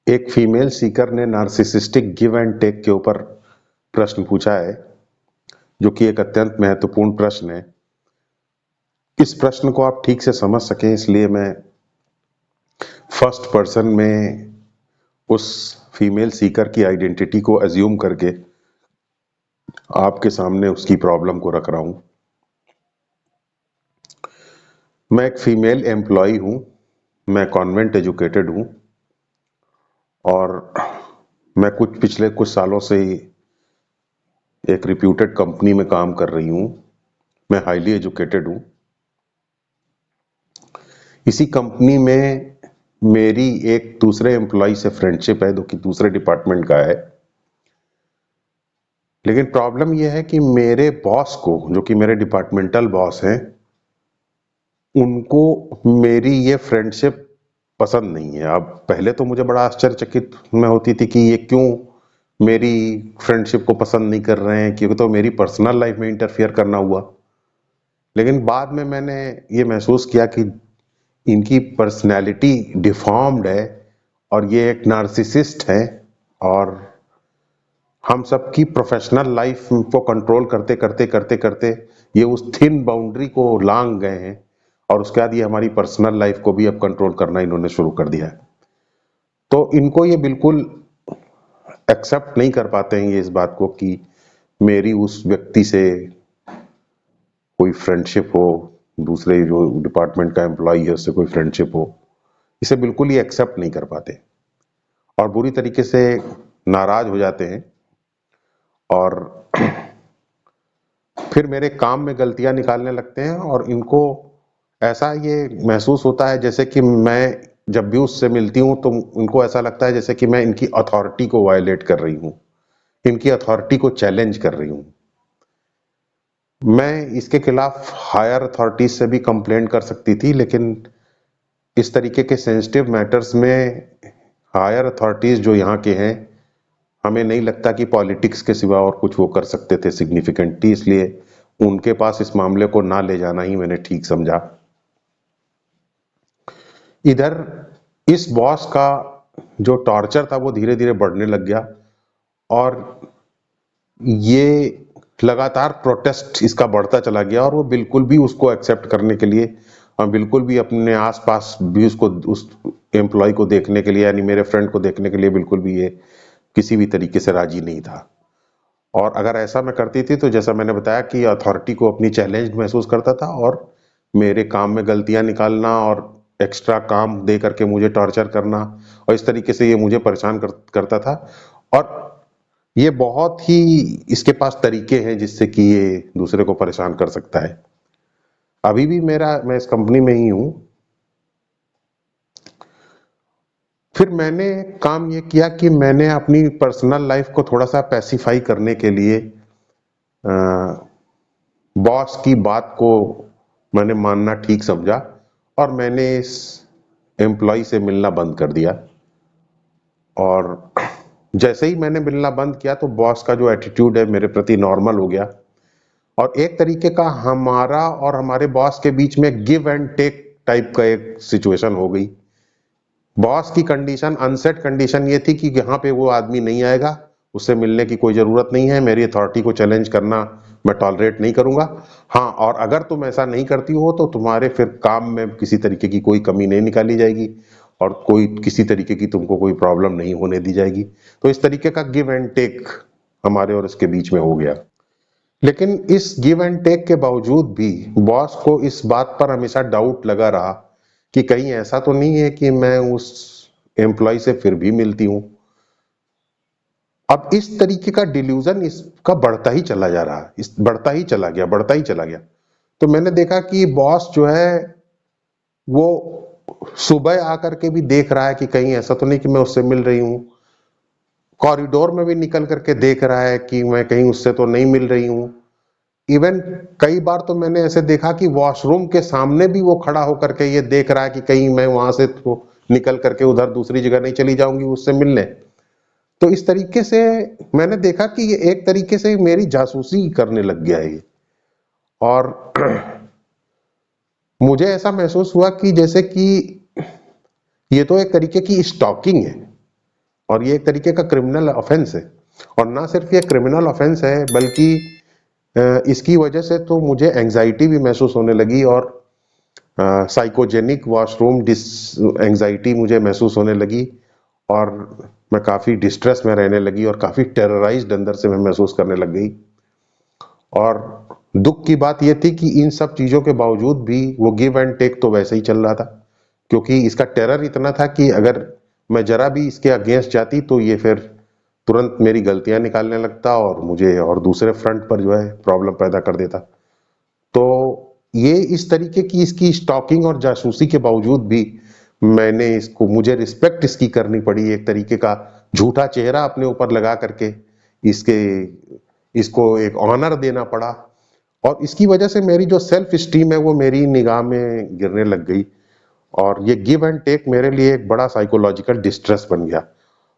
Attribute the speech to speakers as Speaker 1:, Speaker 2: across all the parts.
Speaker 1: एक फीमेल सीकर ने narcissistic give and take के ऊपर प्रश्न पूछा है, जो कि एक अत्यंत महत्वपूर्ण प्रश्न है। इस प्रश्न को आप ठीक से समझ सकें, इसलिए मैं फर्स्ट पर्सन में उस फीमेल सीकर की आइडेंटिटी को अज्यूम करके आपके सामने उसकी प्रॉब्लम को रख रहा हूं। मैं एक फीमेल एम्प्लॉय हूं, मैं कॉन्वेंट एजुकेटेड हूं और मैं पिछले कुछ सालों से ही एक रिप्यूटेड कंपनी में काम कर रही हूं। मैं हाईली एजुकेटेड हूं। इसी कंपनी में मेरी एक दूसरे एम्प्लॉय से फ्रेंडशिप है, जो कि दूसरे डिपार्टमेंट का है। लेकिन प्रॉब्लम यह है कि मेरे बॉस को, जो कि मेरे डिपार्टमेंटल बॉस हैं, उनको मेरी ये फ्रेंडशिप पसंद नहीं है। अब पहले तो मुझे बड़ा आश्चर्यचकित मैं होती थी कि ये क्यों मेरी फ्रेंडशिप को पसंद नहीं कर रहे हैं, क्योंकि तो मेरी पर्सनल लाइफ में इंटरफियर करना हुआ। लेकिन बाद में मैंने ये महसूस किया कि इनकी पर्सनैलिटी डिफॉर्म्ड है और ये एक नार्सिसिस्ट है, और हम सबकी प्रोफेशनल लाइफ को कंट्रोल करते करते करते करते ये उस थिन बाउंड्री को लांघ गए हैं, और उसके बाद ये हमारी पर्सनल लाइफ को भी अब कंट्रोल करना इन्होंने शुरू कर दिया है। तो इनको ये बिल्कुल एक्सेप्ट नहीं कर पाते हैं ये इस बात को कि मेरी उस व्यक्ति से कोई फ्रेंडशिप हो, दूसरे जो डिपार्टमेंट का एम्प्लॉय है उससे कोई फ्रेंडशिप हो। इसे बिल्कुल ही एक्सेप्ट नहीं कर पाते और बुरी तरीके से नाराज हो जाते हैं, और फिर मेरे काम में गलतियां निकालने लगते हैं। और इनको ऐसा ये महसूस होता है जैसे कि मैं जब भी उससे मिलती हूं तो उनको ऐसा लगता है जैसे कि मैं इनकी अथॉरिटी को वायलेट कर रही हूं, इनकी अथॉरिटी को चैलेंज कर रही हूं। मैं इसके खिलाफ हायर अथॉरिटीज से भी कंप्लेंट कर सकती थी, लेकिन इस तरीके के सेंसिटिव मैटर्स में हायर अथॉरिटीज जो यहाँ के हैं, हमें नहीं लगता कि पॉलिटिक्स के सिवा और कुछ वो कर सकते थे सिग्निफिकेंटली, इसलिए उनके पास इस मामले को ना ले जाना ही मैंने ठीक समझा। इधर इस बॉस का जो टॉर्चर था वो धीरे धीरे बढ़ने लग गया, और ये लगातार प्रोटेस्ट इसका बढ़ता चला गया, और वो बिल्कुल भी उसको एक्सेप्ट करने के लिए और बिल्कुल भी अपने आसपास भी उसको, उस एम्प्लॉय को देखने के लिए, यानी मेरे फ्रेंड को देखने के लिए बिल्कुल भी ये किसी भी तरीके से राजी नहीं था। और अगर ऐसा मैं करती थी तो जैसा मैंने बताया कि अथॉरिटी को अपनी चैलेंज महसूस करता था, और मेरे काम में गलतियां निकालना और एक्स्ट्रा काम दे करके मुझे टॉर्चर करना, और इस तरीके से ये मुझे परेशान करता था। और ये बहुत ही इसके पास तरीके हैं जिससे कि ये दूसरे को परेशान कर सकता है। अभी भी मैं इस कंपनी में ही हूं। फिर मैंने काम ये किया कि मैंने अपनी पर्सनल लाइफ को थोड़ा सा पैसिफाई करने के लिए बॉस की बात को मैंने मानना ठीक समझा, और मैंने इस एम्प्लॉय से मिलना बंद कर दिया। और जैसे ही मैंने मिलना बंद किया तो बॉस का जो एटीट्यूड है मेरे प्रति नॉर्मल हो गया, और एक तरीके का हमारा और हमारे बॉस के बीच में गिव एंड टेक टाइप का एक सिचुएशन हो गई। बॉस की कंडीशन, अनसेट कंडीशन ये थी कि यहाँ पे वो आदमी नहीं आएगा, उससे मिलने की कोई जरूरत नहीं है, मेरी अथॉरिटी को चैलेंज करना मैं टॉलरेट नहीं करूंगा। हाँ, और अगर तुम ऐसा नहीं करती हो तो तुम्हारे फिर काम में किसी तरीके की कोई कमी नहीं निकाली जाएगी, और कोई किसी तरीके की तुमको कोई प्रॉब्लम नहीं होने दी जाएगी। तो इस तरीके का गिव एंड टेक हमारे और इसके बीच में हो गया। लेकिन इस गिव एंड टेक के बावजूद भी बॉस को इस बात पर हमेशा डाउट लगा रहा कि कहीं ऐसा तो नहीं है कि मैं उस एम्प्लॉय से फिर भी मिलती हूं। अब इस तरीके का डिल्यूजन इसका बढ़ता ही चला जा रहा, इस बढ़ता ही चला गया, बढ़ता ही चला गया। तो मैंने देखा कि बॉस जो है वो सुबह आकर के भी देख रहा है कि कहीं ऐसा तो नहीं कि मैं उससे मिल रही हूं, कॉरिडोर में भी निकल करके देख रहा है कि मैं कहीं उससे तो नहीं मिल रही हूं। इवन कई बार तो मैंने ऐसे देखा कि वॉशरूम के सामने भी वो खड़ा होकर के ये देख रहा है कि कहीं मैं वहां से तो निकल करके उधर दूसरी जगह नहीं चली जाऊंगी उससे मिलने। तो इस तरीके से मैंने देखा कि ये एक तरीके से मेरी जासूसी करने लग गया है ये। और मुझे ऐसा महसूस हुआ कि जैसे कि ये तो एक तरीके की स्टॉकिंग है। और ये एक तरीके का क्रिमिनल ऑफेंस है। और ना सिर्फ ये क्रिमिनल ऑफेंस है, बल्कि इसकी वजह से तो मुझे एंजाइटी भी महसूस होने लगी, और साइकोजेनिक वॉशरूम डिस एंजाइटी मुझे महसूस होने लगी, और मैं काफ़ी डिस्ट्रेस में रहने लगी, और काफ़ी टेरराइज्ड अंदर से मैं महसूस करने लग गई। और दुख की बात यह थी कि इन सब चीज़ों के बावजूद भी वो गिव एंड टेक तो वैसे ही चल रहा था, क्योंकि इसका टेरर इतना था कि अगर मैं जरा भी इसके अगेंस्ट जाती तो ये फिर तुरंत मेरी गलतियां निकालने लगता और मुझे और दूसरे फ्रंट पर जो है प्रॉब्लम पैदा कर देता। तो ये इस तरीके की इसकी स्टॉकिंग और जासूसी के बावजूद भी मैंने इसको, मुझे रिस्पेक्ट इसकी करनी पड़ी, एक तरीके का झूठा चेहरा अपने ऊपर लगा करके इसके इसको एक ऑनर देना पड़ा, और इसकी वजह से मेरी जो सेल्फ स्टीम है वो मेरी निगाह में गिरने लग गई, और ये गिव एंड टेक मेरे लिए एक बड़ा साइकोलॉजिकल डिस्ट्रेस बन गया।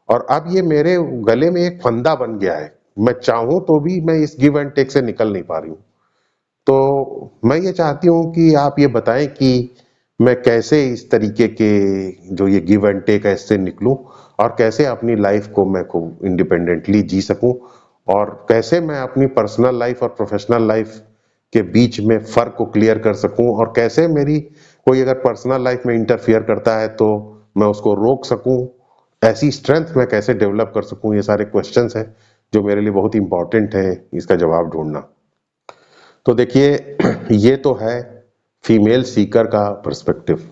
Speaker 1: और अब ये मेरे गले में एक फंदा बन गया है, मैं चाहूं तो भी मैं इस गिव एंड टेक से निकल नहीं पा रही हूँ। तो मैं ये चाहती हूँ कि आप ये बताएं कि मैं कैसे इस तरीके के जो ये गिव एंड टेक है इससे निकलूं, और कैसे अपनी लाइफ को मैं खूब इंडिपेंडेंटली जी सकूं, और कैसे मैं अपनी पर्सनल लाइफ और प्रोफेशनल लाइफ के बीच में फर्क को क्लियर कर सकूं, और कैसे मेरी कोई अगर पर्सनल लाइफ में इंटरफियर करता है तो मैं उसको रोक सकूं, ऐसी स्ट्रेंथ मैं कैसे डेवलप कर सकूं। ये सारे क्वेश्चंस हैं जो मेरे लिए बहुत इंपॉर्टेंट है इसका जवाब ढूंढना। तो देखिए, ये तो है फीमेल सीकर का पर्सपेक्टिव।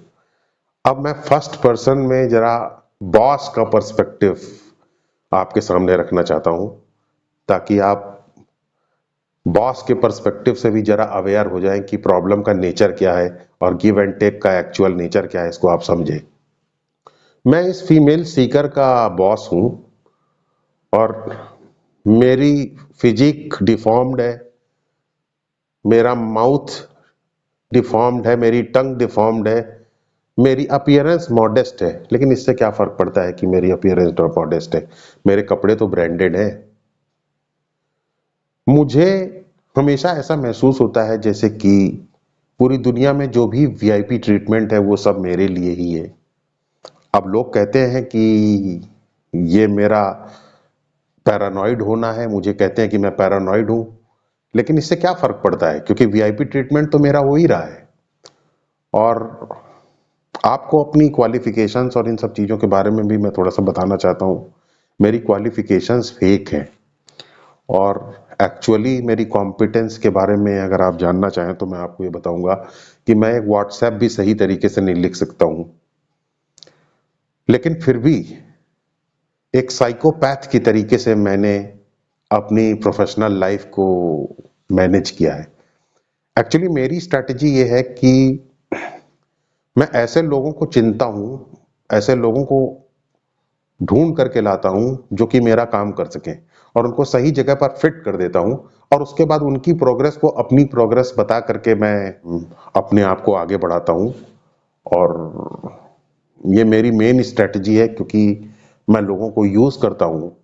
Speaker 1: अब मैं फर्स्ट पर्सन में जरा बॉस का पर्सपेक्टिव आपके सामने रखना चाहता हूं, ताकि आप बॉस के पर्सपेक्टिव से भी जरा अवेयर हो जाएं कि प्रॉब्लम का नेचर क्या है और गिव एंड टेक का एक्चुअल नेचर क्या है, इसको आप समझें। मैं इस फीमेल सीकर का बॉस हूं, और मेरी फिजिक डिफॉर्म्ड है, मेरा माउथ डिफॉर्म्ड है, मेरी टंग डिफॉर्म्ड है, मेरी अपीयरेंस मॉडेस्ट है। लेकिन इससे क्या फर्क पड़ता है कि मेरी अपीयरेंस मॉडेस्ट है, मेरे कपड़े तो ब्रांडेड हैं। मुझे हमेशा ऐसा महसूस होता है जैसे कि पूरी दुनिया में जो भी वीआईपी ट्रीटमेंट है वो सब मेरे लिए ही है। अब लोग कहते हैं कि ये मेरा पैरानॉइड होना है, मुझे कहते हैं कि मैं पैरानॉइड हूं, लेकिन इससे क्या फर्क पड़ता है, क्योंकि वीआईपी ट्रीटमेंट तो मेरा हो ही रहा है। और आपको अपनी क्वालिफिकेशंस और इन सब चीज़ों के बारे में भी मैं थोड़ा सा बताना चाहता हूँ। मेरी क्वालिफिकेशंस फेक हैं, और एक्चुअली मेरी कॉम्पिटेंस के बारे में अगर आप जानना चाहें तो मैं आपको ये बताऊंगा कि मैं एक व्हाट्सएप भी सही तरीके से नहीं लिख सकता हूँ, लेकिन फिर भी एक साइकोपैथ की तरीके से मैंने अपनी प्रोफेशनल लाइफ को मैनेज किया है। एक्चुअली मेरी स्ट्रैटेजी ये है कि मैं ऐसे लोगों को चिनता हूँ, ऐसे लोगों को ढूंढ करके लाता हूँ जो कि मेरा काम कर सकें, और उनको सही जगह पर फिट कर देता हूँ, और उसके बाद उनकी प्रोग्रेस को अपनी प्रोग्रेस बता करके मैं अपने आप को आगे बढ़ाता हूँ। और ये मेरी मेन स्ट्रेटजी है, क्योंकि मैं लोगों को यूज़ करता हूँ,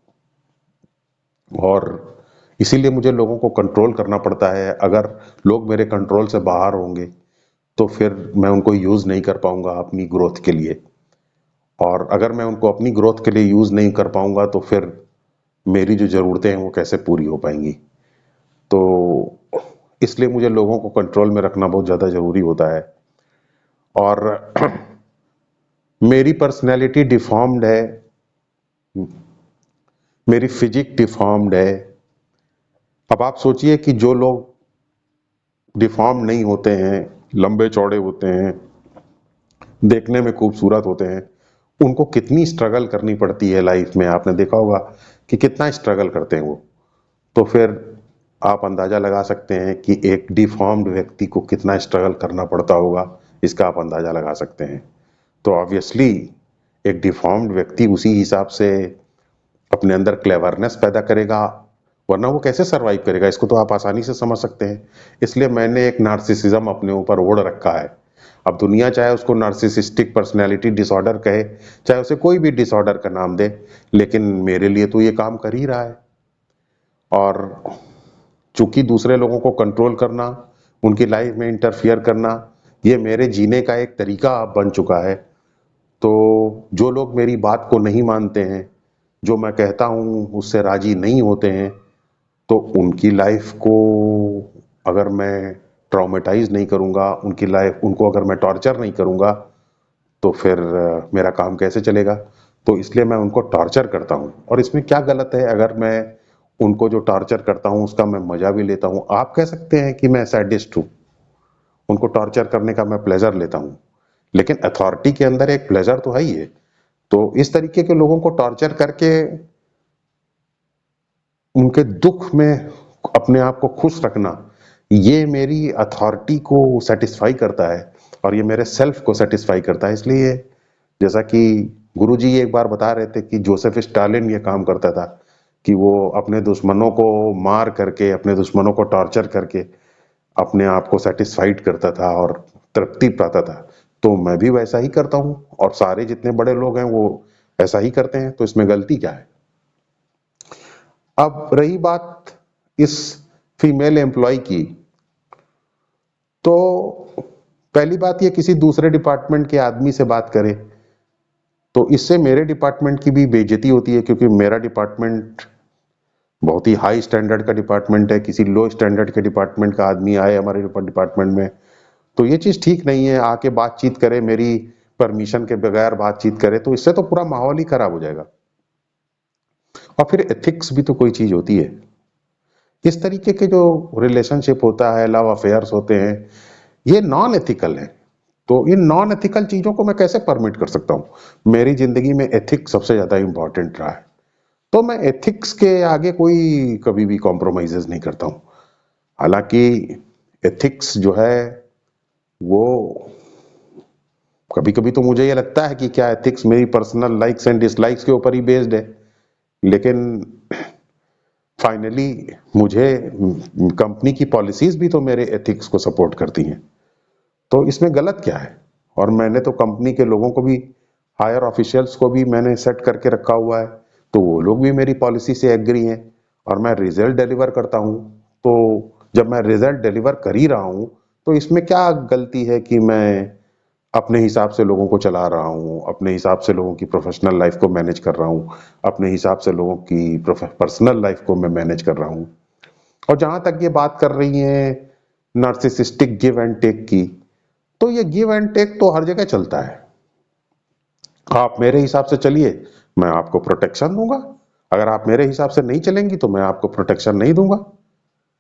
Speaker 1: और इसीलिए मुझे लोगों को कंट्रोल करना पड़ता है। अगर लोग मेरे कंट्रोल से बाहर होंगे तो फिर मैं उनको यूज़ नहीं कर पाऊंगा अपनी ग्रोथ के लिए, और अगर मैं उनको अपनी ग्रोथ के लिए यूज़ नहीं कर पाऊंगा तो फिर मेरी जो ज़रूरतें हैं वो कैसे पूरी हो पाएंगी। तो इसलिए मुझे लोगों को कंट्रोल में रखना बहुत ज़्यादा ज़रूरी होता है। और मेरी पर्सनैलिटी डिफॉर्म्ड है, मेरी फिजिक डिफॉर्म्ड है। अब आप सोचिए कि जो लोग डिफॉर्म नहीं होते हैं, लंबे चौड़े होते हैं, देखने में खूबसूरत होते हैं, उनको कितनी स्ट्रगल करनी पड़ती है लाइफ में। आपने देखा होगा कि कितना स्ट्रगल करते हैं वो। तो फिर आप अंदाज़ा लगा सकते हैं कि एक डिफॉर्म्ड व्यक्ति को कितना स्ट्रगल करना पड़ता होगा, इसका आप अंदाज़ा लगा सकते हैं। तो ऑब्वियसली एक डिफॉर्म्ड व्यक्ति उसी हिसाब से अपने अंदर क्लेवरनेस पैदा करेगा, वरना वो कैसे सरवाइव करेगा, इसको तो आप आसानी से समझ सकते हैं। इसलिए मैंने एक नार्सिसिज्म अपने ऊपर ओढ़ रखा है। अब दुनिया चाहे उसको नार्सिसिस्टिक पर्सनैलिटी डिसऑर्डर कहे, चाहे उसे कोई भी डिसऑर्डर का नाम दे, लेकिन मेरे लिए तो ये काम कर ही रहा है। और चूंकि दूसरे लोगों को कंट्रोल करना, उनकी लाइफ में इंटरफियर करना, ये मेरे जीने का एक तरीका बन चुका है। तो जो लोग मेरी बात को नहीं मानते हैं, जो मैं कहता हूँ उससे राजी नहीं होते हैं, तो उनकी लाइफ को अगर मैं ट्रॉमेटाइज नहीं करूँगा, उनकी लाइफ उनको अगर मैं टॉर्चर नहीं करूँगा, तो फिर मेरा काम कैसे चलेगा? तो इसलिए मैं उनको टॉर्चर करता हूँ। और इसमें क्या गलत है अगर मैं उनको जो टॉर्चर करता हूँ उसका मैं मजा भी लेता हूँ? आप कह सकते हैं कि मैं सैडिस्ट हूँ, उनको टॉर्चर करने का मैं प्लेजर लेता हूँ, लेकिन अथॉरिटी के अंदर एक प्लेजर तो है ही है। तो इस तरीके के लोगों को टॉर्चर करके उनके दुख में अपने आप को खुश रखना, ये मेरी अथॉरिटी को सेटिस्फाई करता है और ये मेरे सेल्फ को सेटिस्फाई करता है। इसलिए जैसा कि गुरुजी एक बार बता रहे थे कि जोसेफ स्टालिन ये काम करता था कि वो अपने दुश्मनों को मार करके, अपने दुश्मनों को टॉर्चर करके अपने आप को सेटिस्फाइड करता था और तृप्ति पाता था। तो मैं भी वैसा ही करता हूँ और सारे जितने बड़े लोग हैं वो ऐसा ही करते हैं, तो इसमें गलती क्या है? अब रही बात इस फीमेल एम्प्लॉय की, तो पहली बात ये किसी दूसरे डिपार्टमेंट के आदमी से बात करे तो इससे मेरे डिपार्टमेंट की भी बेइज्जती होती है, क्योंकि मेरा डिपार्टमेंट बहुत ही हाई स्टैंडर्ड का डिपार्टमेंट है। किसी लो स्टैंडर्ड के डिपार्टमेंट का आदमी आए हमारे डिपार्टमेंट में तो ये चीज ठीक नहीं है। आके बातचीत करे, मेरी परमिशन के बगैर बातचीत करे, तो इससे तो पूरा माहौल ही खराब हो जाएगा। और फिर एथिक्स भी तो कोई चीज होती है। इस तरीके के जो रिलेशनशिप होता है, लव अफेयर्स होते हैं, ये नॉन एथिकल है। तो इन नॉन एथिकल चीजों को मैं कैसे परमिट कर सकता हूं? मेरी जिंदगी में एथिक्स सबसे ज्यादा इंपॉर्टेंट रहा है, तो मैं एथिक्स के आगे कोई कभी भी कॉम्प्रोमाइजेस नहीं करता हूं। हालांकि एथिक्स जो है वो कभी कभी तो मुझे ये लगता है कि क्या एथिक्स मेरी पर्सनल लाइक्स एंड डिसलाइक्स के ऊपर ही बेस्ड है, लेकिन फाइनली मुझे कंपनी की पॉलिसीज भी तो मेरे एथिक्स को सपोर्ट करती हैं। तो इसमें गलत क्या है? और मैंने तो कंपनी के लोगों को भी, हायर ऑफिशियल्स को भी मैंने सेट करके रखा हुआ है, तो वो लोग भी मेरी पॉलिसी से एग्री हैं और मैं रिजल्ट डिलीवर करता हूँ। तो जब मैं रिजल्ट डिलीवर कर ही रहा हूँ तो इसमें क्या गलती है कि मैं अपने हिसाब से लोगों को चला रहा हूँ, अपने हिसाब से लोगों की प्रोफेशनल लाइफ को मैनेज कर रहा हूँ, अपने हिसाब से लोगों की पर्सनल लाइफ को मैं मैनेज कर रहा हूँ। और जहां तक ये बात कर रही है नार्सिसिस्टिक गिव एंड टेक की, तो ये गिव एंड टेक तो हर जगह चलता है। आप मेरे हिसाब से चलिए, मैं आपको प्रोटेक्शन दूंगा। अगर आप मेरे हिसाब से नहीं चलेंगी तो मैं आपको प्रोटेक्शन नहीं दूंगा।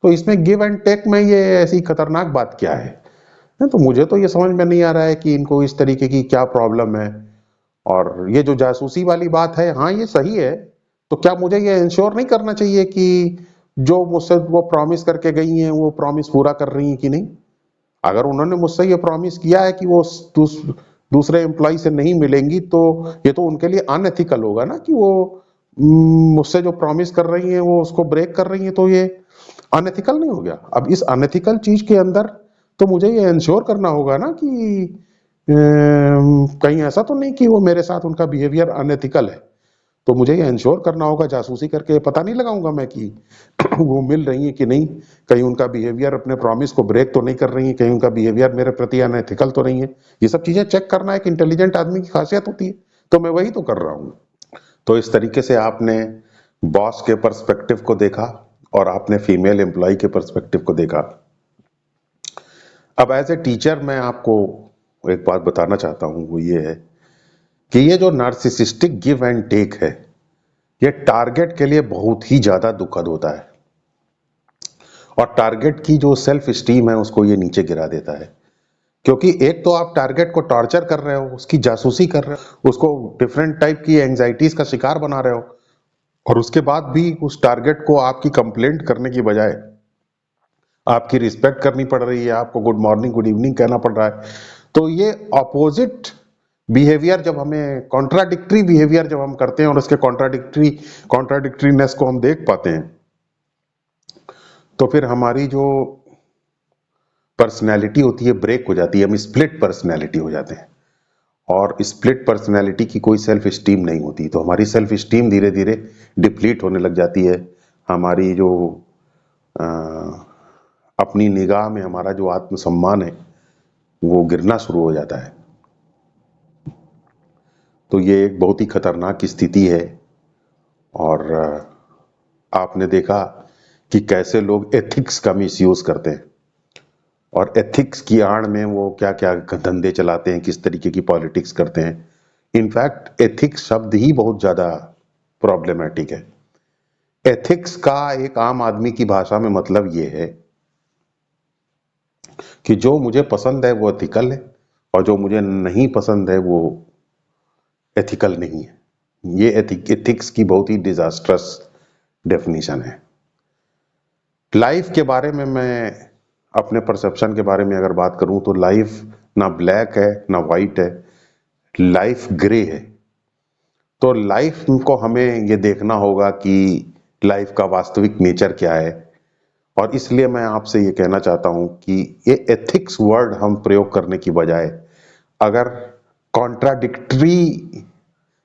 Speaker 1: तो इसमें गिव एंड टेक में ये ऐसी खतरनाक बात क्या है? तो मुझे तो ये समझ में नहीं आ रहा है कि इनको इस तरीके की क्या प्रॉब्लम है। और ये जो जासूसी वाली बात है, हाँ ये सही है। तो क्या मुझे ये इंश्योर नहीं करना चाहिए कि जो मुझसे वो प्रॉमिस करके गई हैं वो प्रॉमिस पूरा कर रही हैं कि नहीं? अगर उन्होंने मुझसे ये प्रॉमिस किया है कि वो दूसरे एम्प्लॉय से नहीं मिलेंगी, तो ये तो उनके लिए अनएथिकल होगा ना कि वो मुझसे जो प्रॉमिस कर रही हैं वो उसको ब्रेक कर रही हैं। तो ये अनएथिकल नहीं हो गया? अब इस अनएथिकल चीज के अंदर तो मुझे ये इंश्योर करना होगा ना कि कहीं ऐसा तो नहीं कि वो मेरे साथ उनका बिहेवियर अनएथिकल है। तो मुझे ये इंश्योर करना होगा, जासूसी करके पता नहीं लगाऊंगा मैं कि वो मिल रही है कि नहीं, कहीं उनका बिहेवियर अपने प्रॉमिस को ब्रेक तो नहीं कर रही है, कहीं उनका बिहेवियर मेरे प्रति अनएथिकल तो नहीं है। ये सब चीजें चेक करना एक इंटेलिजेंट आदमी की खासियत होती है, तो मैं वही तो कर रहा हूँ। तो इस तरीके से आपने बॉस के पर्सपेक्टिव को देखा और आपने फीमेल एम्प्लॉय के पर्सपेक्टिव को देखा। अब एज ए टीचर मैं आपको एक बात बताना चाहता हूँ, वो ये है कि ये जो नार्सिसिस्टिक गिव एंड टेक है, ये टारगेट के लिए बहुत ही ज्यादा दुखद होता है और टारगेट की जो सेल्फ स्टीम है उसको ये नीचे गिरा देता है। क्योंकि एक तो आप टारगेट को टॉर्चर कर रहे हो, उसकी जासूसी कर रहे हो, उसको डिफरेंट टाइप की एंजाइटीज का शिकार बना रहे हो, और उसके बाद भी उस टारगेट को आपकी कंप्लेंट करने की बजाय आपकी रिस्पेक्ट करनी पड़ रही है, आपको गुड मॉर्निंग गुड इवनिंग कहना पड़ रहा है। तो ये ऑपोजिट बिहेवियर जब हमें, कॉन्ट्राडिक्टरी बिहेवियर जब हम करते हैं और उसके कॉन्ट्राडिक्टरीनेस को हम देख पाते हैं, तो फिर हमारी जो पर्सनैलिटी होती है ब्रेक हो जाती है, हम स्प्लिट पर्सनैलिटी हो जाते हैं। और स्प्लिट पर्सनैलिटी की कोई सेल्फ स्टीम नहीं होती, तो हमारी सेल्फ स्टीम धीरे धीरे डिप्लीट होने लग जाती है। हमारी जो अ, अपनी निगाह में हमारा जो आत्मसम्मान है वो गिरना शुरू हो जाता है। तो ये एक बहुत ही खतरनाक स्थिति है और आपने देखा कि कैसे लोग एथिक्स का मिसयूज करते हैं और एथिक्स की आड़ में वो क्या क्या धंधे चलाते हैं, किस तरीके की पॉलिटिक्स करते हैं। इनफैक्ट एथिक्स शब्द ही बहुत ज्यादा प्रॉब्लमेटिक है। एथिक्स का एक आम आदमी की भाषा में मतलब ये है कि जो मुझे पसंद है वो एथिकल है और जो मुझे नहीं पसंद है वो एथिकल नहीं है। ये एथिक्स की बहुत ही डिजास्ट्रस डेफिनेशन है। लाइफ के बारे में मैं अपने परसेप्शन के बारे में अगर बात करूं तो लाइफ ना ब्लैक है ना वाइट है, लाइफ ग्रे है। तो लाइफ को हमें ये देखना होगा कि लाइफ का वास्तविक नेचर क्या है। और इसलिए मैं आपसे ये कहना चाहता हूं कि ये एथिक्स वर्ड हम प्रयोग करने की बजाय अगर कॉन्ट्राडिक्टरी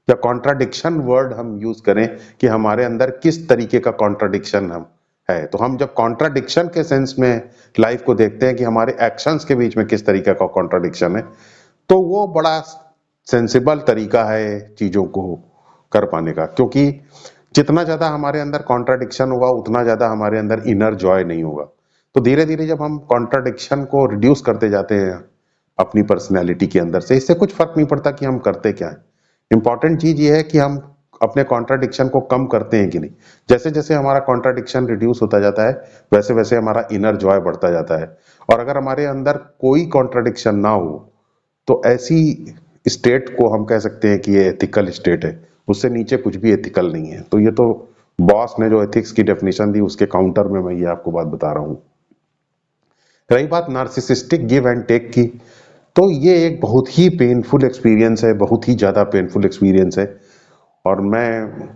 Speaker 1: या कॉन्ट्राडिक्शन वर्ड हम यूज करें कि हमारे अंदर किस तरीके का कॉन्ट्राडिक्शन हम है, तो हम जब कॉन्ट्राडिक्शन के सेंस में लाइफ को देखते हैं कि हमारे एक्शंस के बीच में किस तरीके का कॉन्ट्राडिक्शन है, तो वो बड़ा सेंसिबल तरीका है चीजों को कर पाने का। क्योंकि जितना ज्यादा हमारे अंदर कॉन्ट्राडिक्शन होगा उतना ज्यादा हमारे अंदर इनर जॉय नहीं होगा। तो धीरे धीरे जब हम कॉन्ट्राडिक्शन को रिड्यूस करते जाते हैं अपनी पर्सनैलिटी के अंदर से, इससे कुछ फर्क नहीं पड़ता कि हम करते क्या है। इंपॉर्टेंट चीज ये है कि हम अपने कॉन्ट्राडिक्शन को कम करते हैं कि नहीं। जैसे जैसे हमारा कॉन्ट्राडिक्शन रिड्यूस होता जाता है वैसे वैसे हमारा इनर जॉय बढ़ता जाता है। और अगर हमारे अंदर कोई कॉन्ट्राडिक्शन ना हो तो ऐसी स्टेट को हम कह सकते हैं कि ये एथिकल स्टेट है। उससे नीचे कुछ भी एथिकल नहीं है। तो ये तो बॉस ने जो एथिक्स की डेफिनेशन दी उसके काउंटर में मैं ये आपको बात बता रहा हूं। रही बात नार्सिसिस्टिक गिव एंड टेक की, तो ये एक बहुत ही पेनफुल एक्सपीरियंस है, बहुत ही ज्यादा पेनफुल एक्सपीरियंस है। और मैं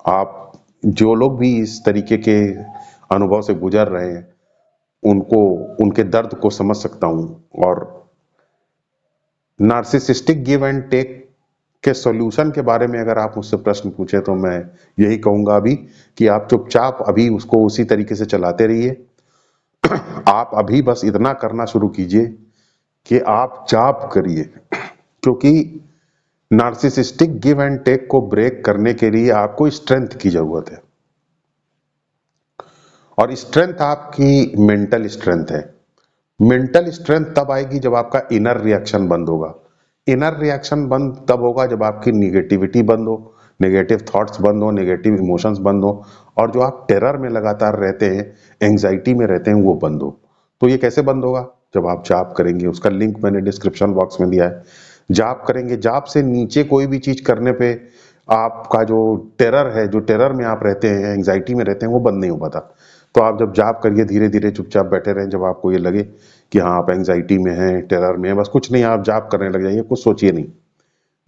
Speaker 1: आप जो लोग भी इस तरीके के अनुभव से गुजर रहे हैं उनको उनके दर्द को समझ सकता हूं। और नार्सिसिस्टिक गिव एंड टेक के सॉल्यूशन के बारे में अगर आप मुझसे प्रश्न पूछे तो मैं यही कहूंगा अभी कि आप चुपचाप अभी उसको उसी तरीके से चलाते रहिए। आप अभी बस इतना करना शुरू कीजिए कि आप जाप करिए, क्योंकि नार्सिसिस्टिक गिव एंड टेक को ब्रेक करने के लिए आपको स्ट्रेंथ की जरूरत है। और स्ट्रेंथ आपकी मेंटल स्ट्रेंथ है। मेंटल स्ट्रेंथ तब आएगी जब आपका इनर रिएक्शन बंद होगा। इनर रिएक्शन बंद तब होगा जब आपकी निगेटिविटी बंद हो, नेगेटिव थॉट्स बंद हो, नेगेटिव इमोशंस बंद हो, और जो आप टेरर में लगातार रहते हैं, एंग्जाइटी में रहते हैं, वो बंद हो। तो ये कैसे बंद होगा? जब आप जाप करेंगे। उसका लिंक मैंने डिस्क्रिप्शन बॉक्स में दिया है। जाप करेंगे, जाप से नीचे कोई भी चीज करने पे आपका जो टेरर है, जो टेरर में आप रहते हैं, एंग्जाइटी में रहते हैं, वो बंद नहीं हो पाता। तो आप जब जाप करिए, धीरे धीरे चुपचाप बैठे रहें। जब आपको ये लगे कि हाँ आप एंग्जाइटी में हैं, टेरर में हैं, बस कुछ नहीं, आप जाप करने लग जाइए, कुछ सोचिए नहीं।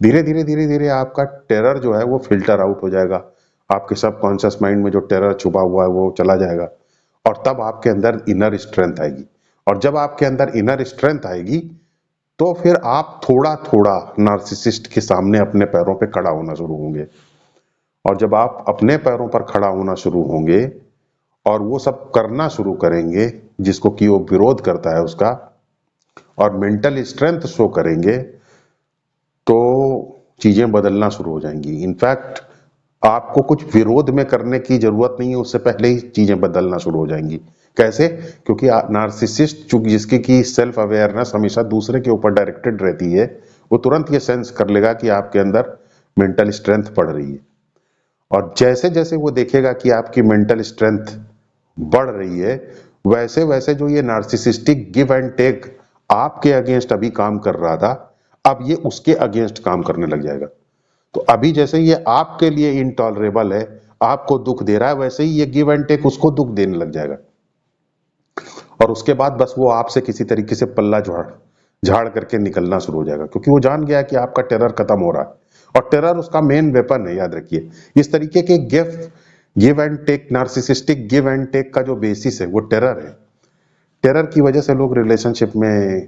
Speaker 1: धीरे धीरे धीरे धीरे आपका टेरर जो है वो फिल्टर आउट हो जाएगा। आपके सबकॉन्शियस माइंड में जो टेरर छुपा हुआ है वो चला जाएगा। और तब आपके अंदर इनर स्ट्रेंथ आएगी। और जब आपके अंदर इनर स्ट्रेंथ आएगी तो फिर आप थोड़ा थोड़ा नार्सिसिस्ट के सामने अपने पैरों पे खड़ा होना शुरू होंगे। और जब आप अपने पैरों पर खड़ा होना शुरू होंगे और वो सब करना शुरू करेंगे जिसको कि वो विरोध करता है उसका, और मेंटल स्ट्रेंथ शो करेंगे, तो चीजें बदलना शुरू हो जाएंगी। इनफैक्ट आपको कुछ विरोध में करने की जरूरत नहीं है, उससे पहले ही चीजें बदलना शुरू हो जाएंगी। कैसे? क्योंकि नार्सिसिस्ट चूंकि जिसकी की सेल्फ अवेयरनेस हमेशा दूसरे के ऊपर डायरेक्टेड रहती है, वो तुरंत ये सेंस कर लेगा कि आपके अंदर मेंटल स्ट्रेंथ बढ़ रही है। और जैसे जैसे वो देखेगा कि आपकी मेंटल स्ट्रेंथ बढ़ रही है, वैसे वैसे जो ये नार्सिसिस्टिक गिव एंड टेक आपके अगेंस्ट अभी काम कर रहा था, अब ये उसके अगेंस्ट काम करने लग जाएगा। तो अभी जैसे ये आपके लिए इनटॉलरेबल है, आपको दुख दे रहा है, वैसे ही ये गिव एंड टेक उसको दुख देने लग जाएगा। और उसके बाद बस वो आपसे किसी तरीके से पल्ला झाड़ झाड़ करके निकलना शुरू हो जाएगा, क्योंकि वो जान गया कि आपका टेरर खत्म हो रहा है। और टेरर उसका मेन वेपन है, याद रखिए। इस तरीके के give and take, narcissistic give and take का जो बेसिस है वो टेरर है। टेरर की वजह से लोग रिलेशनशिप में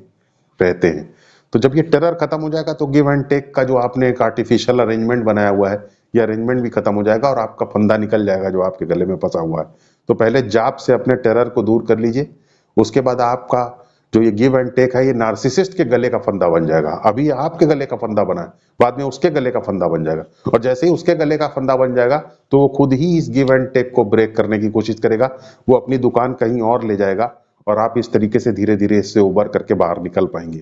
Speaker 1: रहते हैं। तो जब ये टेरर खत्म हो जाएगा तो गिव एंड टेक का जो आपने एक आर्टिफिशियल अरेंजमेंट बनाया हुआ है, ये अरेंजमेंट भी खत्म हो जाएगा और आपका फंदा निकल जाएगा जो आपके गले में फंसा हुआ है। तो पहले जाप से अपने टेरर को दूर कर लीजिए। उसके बाद आपका जो ये गिव एंड टेक है, ये नार्सिसिस्ट के गले का फंदा बन जाएगा। अभी आपके गले का फंदा बना है, बाद में उसके गले का फंदा बन जाएगा, और जैसे ही उसके गले का फंदा बन जाएगा तो वो खुद ही इस गिव एंड टेक को ब्रेक करने की कोशिश करेगा। वो अपनी दुकान कहीं और ले जाएगा और आप इस तरीके से धीरे धीरे इससे उबर करके बाहर निकल पाएंगे।